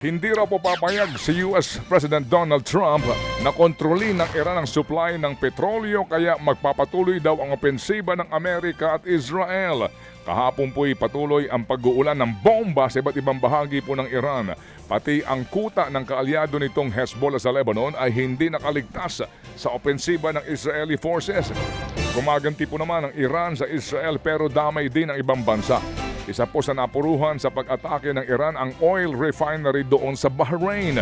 Hindi raw po papayag si US President Donald Trump na kontrolin ng Iran ang supply ng petrolyo kaya magpapatuloy daw ang opensiba ng Amerika at Israel. Kahapon po'y patuloy ang pag-uulan ng bomba sa iba't ibang bahagi po ng Iran. Pati ang kuta ng kaalyado nitong Hezbollah sa Lebanon ay hindi nakaligtas sa opensiba ng Israeli forces. Gumaganti po naman ang Iran sa Israel pero damay din ang ibang bansa. Isa po sa napuruhan sa pag-atake ng Iran ang oil refinery doon sa Bahrain.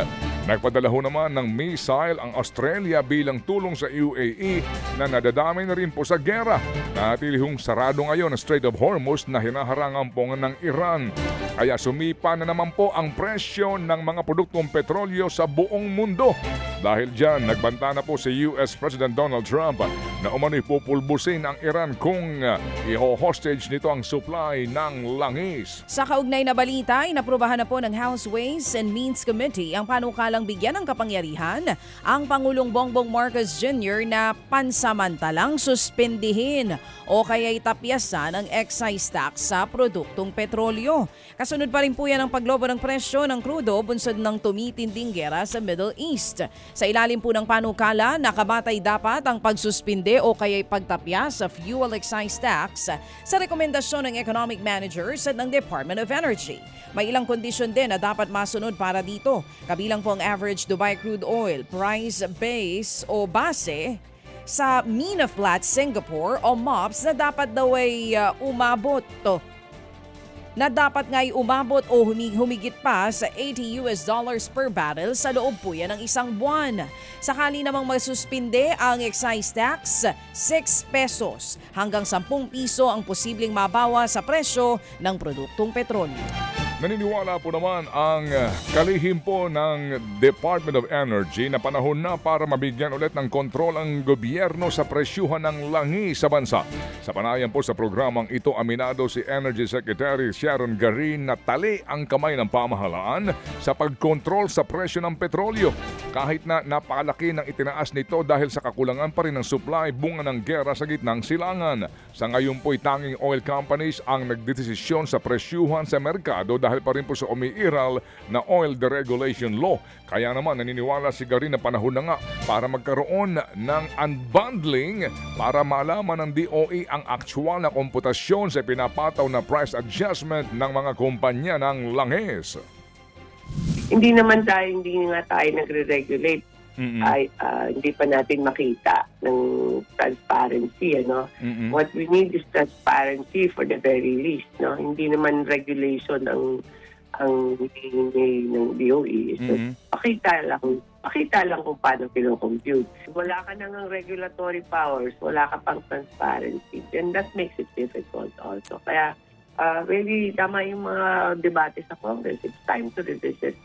Nagpadala ho naman ng missile ang Australia bilang tulong sa UAE na nadadamay na rin po sa gera. Natilihong sarado ngayon ang Strait of Hormuz na hinaharangan po ng Iran. Kaya sumipa na naman po ang presyo ng mga produktong petrolyo sa buong mundo. Dahil dyan, nagbanta na po si US President Donald Trump na umano'y pupulbusin ang Iran kung i-hostage nito ang supply ng langis. Sa kaugnay na balita, inaprubahan na po ng House Ways and Means Committee ang panukalang bigyan ng kapangyarihan ang Pangulong Bongbong Marcos Jr. na pansamantalang suspendihin o kaya itapyasan ang excise tax sa produktong petrolyo. Kasunod pa rin po yan ang paglobo ng presyo ng krudo bunsod ng tumitinding gera sa Middle East. Sa ilalim po ng panukala, nakabatay dapat ang pagsuspinde o kaya pagtapya sa fuel excise tax sa rekomendasyon ng economic managers at ng Department of Energy. May ilang kondisyon din na dapat masunod para dito. Kabilang po ang average Dubai crude oil price base o base sa Mina Flats Singapore o MOPS na dapat daw ay umabot o humigit pa sa $80 per barrel sa loob po yan ng isang buwan. Sakali namang masuspinde ang excise tax, 6 pesos hanggang 10 piso ang posibleng mabawa sa presyo ng produktong petrolyo. Naniniwala po naman ang kalihim po ng Department of Energy na panahon na para mabigyan ulit ng kontrol ang gobyerno sa presyuhan ng langis sa bansa. Sa panayan po sa programang ito, aminado si Energy Secretary Sharon Garin na tali ang kamay ng pamahalaan sa pagkontrol sa presyo ng petrolyo. Kahit na napakalaki ng itinaas nito dahil sa kakulangan pa rin ng supply bunga ng gera sa gitnang silangan. Sa ngayon po'y tanging oil companies ang nagdedesisyon sa presyuhan sa merkado dahil pa rin po sa umiiral na oil deregulation law. Kaya naman naniniwala si Garin na panahon na nga para magkaroon ng unbundling para malaman ng DOE ang aktual na komputasyon sa pinapataw na price adjustment ng mga kumpanya ng langis. Hindi nga tayo nagre-regulate. Hindi pa natin makita ng transparency. What we need is transparency for the very least. Hindi naman regulation ang hinihingi ng DOE. So, pakita lang kung paano pinocompute. Wala ka nang regulatory powers, wala ka pang transparency. And that makes it difficult also. Kaya really, tama yung mga debate sa Congress. It's time to revisit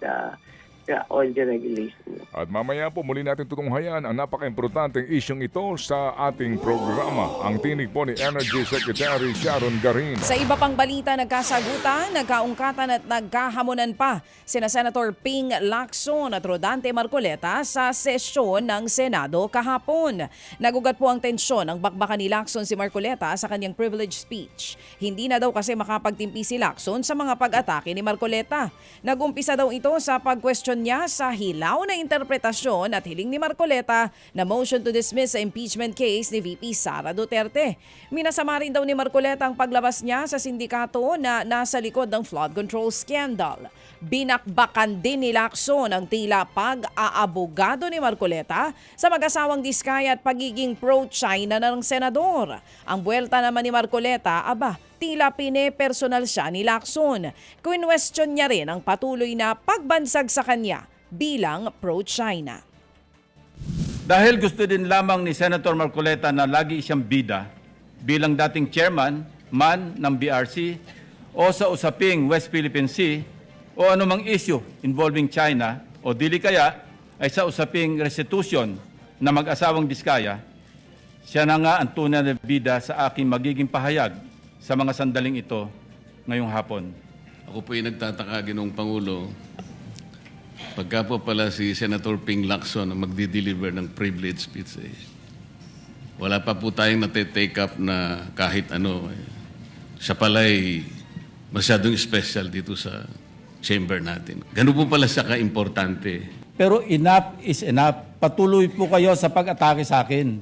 the oil deregulation. At mamaya po muli natin tutunghayan ang napaka-importanteng isyong ito sa ating programa. Ang tinig po ni Energy Secretary Sharon Garin. Sa iba pang balita, nagkasagutan, nagkaungkatan at nagkahamunan pa sina Senator Ping Lacson at Rodante Marcoleta sa sesyon ng Senado kahapon. Nagugat po ang tensyon ng bakbakan ni Lacson si Marcoleta sa kanyang privilege speech. Hindi na daw kasi makapagtimpi si Lacson sa mga pag-atake ni Marcoleta. Nagumpisa daw ito sa pag-question niya sa hilaw na interpretasyon at hiling ni Marcoleta na motion to dismiss sa impeachment case ni VP Sara Duterte. Minasama rin daw ni Marcoleta ang paglabas niya sa sindikato na nasa likod ng flood control scandal. Binakbakan din ni Lacson ang tila pag-aabogado ni Marcoleta sa mag-asawang Diskaya at pagiging pro-China ng senador. Ang buwelta naman ni Marcoleta, tila pine-personal siya ni Lacson. Question niya rin ang patuloy na pagbansag sa kanya bilang pro-China. Dahil gusto din lamang ni Senator Marcoleta na lagi siyang bida bilang dating chairman ng BRC o sa usaping West Philippine Sea o anumang issue involving China o dili kaya ay sa usaping restitution na mag-asawang Diskaya, siya na nga ang tunay na bida sa aking magiging pahayag sa mga sandaling ito ngayong hapon. Ako po ay nagtataka, Ginoong Pangulo, pagka po pala si Senator Ping Lacson ang magdi-deliver ng privilege speech, wala pa po tayong nate-take up na kahit ano. Siya pala ay masyadong special dito sa chamber natin. Ganun po pala siya ka-importante. Pero enough is enough. Patuloy po kayo sa pag-atake sa akin.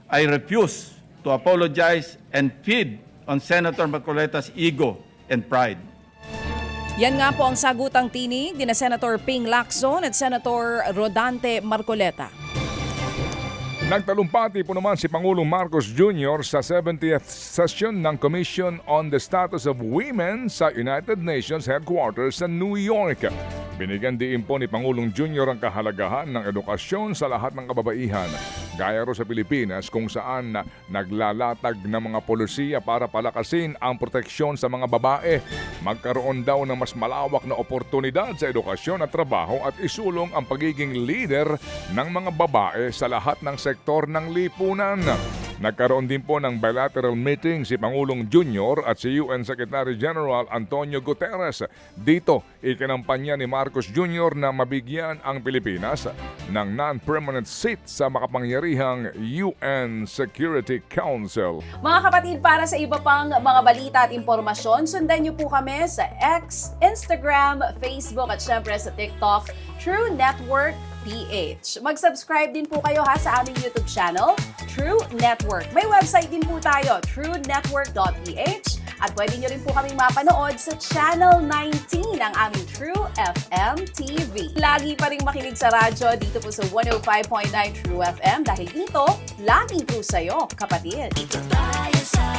I refuse to apologize and feed on Senator Marcoleta's ego and pride. Yan nga po ang sagutang tinig ni Senator Ping Lacson at Senator Rodante Marcoleta. Nagtalumpati po naman si Pangulong Marcos Jr. sa 70th session ng Commission on the Status of Women sa United Nations Headquarters sa New York. Binigyan diin po ni Pangulong Jr. ang kahalagahan ng edukasyon sa lahat ng kababaihan. Gaya ro sa Pilipinas kung saan naglalatag ng mga polisiya para palakasin ang proteksyon sa mga babae. Magkaroon daw ng mas malawak na oportunidad sa edukasyon at trabaho at isulong ang pagiging leader ng mga babae sa lahat ng sektor ng lipunan. Nagkaroon din po ng bilateral meeting si Pangulong Jr. at si UN Secretary General Antonio Guterres. Dito, ikinampanya ni Marcos Jr. na mabigyan ang Pilipinas ng non-permanent seat sa makapangyarihang UN Security Council. Mga kapatid, para sa iba pang mga balita at impormasyon, sundan niyo po kami sa X, Instagram, Facebook at syempre sa TikTok, True Network PH. Mag-subscribe din po kayo sa aming YouTube channel, True Network. May website din po tayo, truenetwork.ph, at pwede nyo rin po kaming mapanood sa Channel 19 ng aming True FM TV. Lagi pa rin makinig sa radyo dito po sa 105.9 True FM dahil dito, laging true sa'yo, kapatid. Dito tayo sa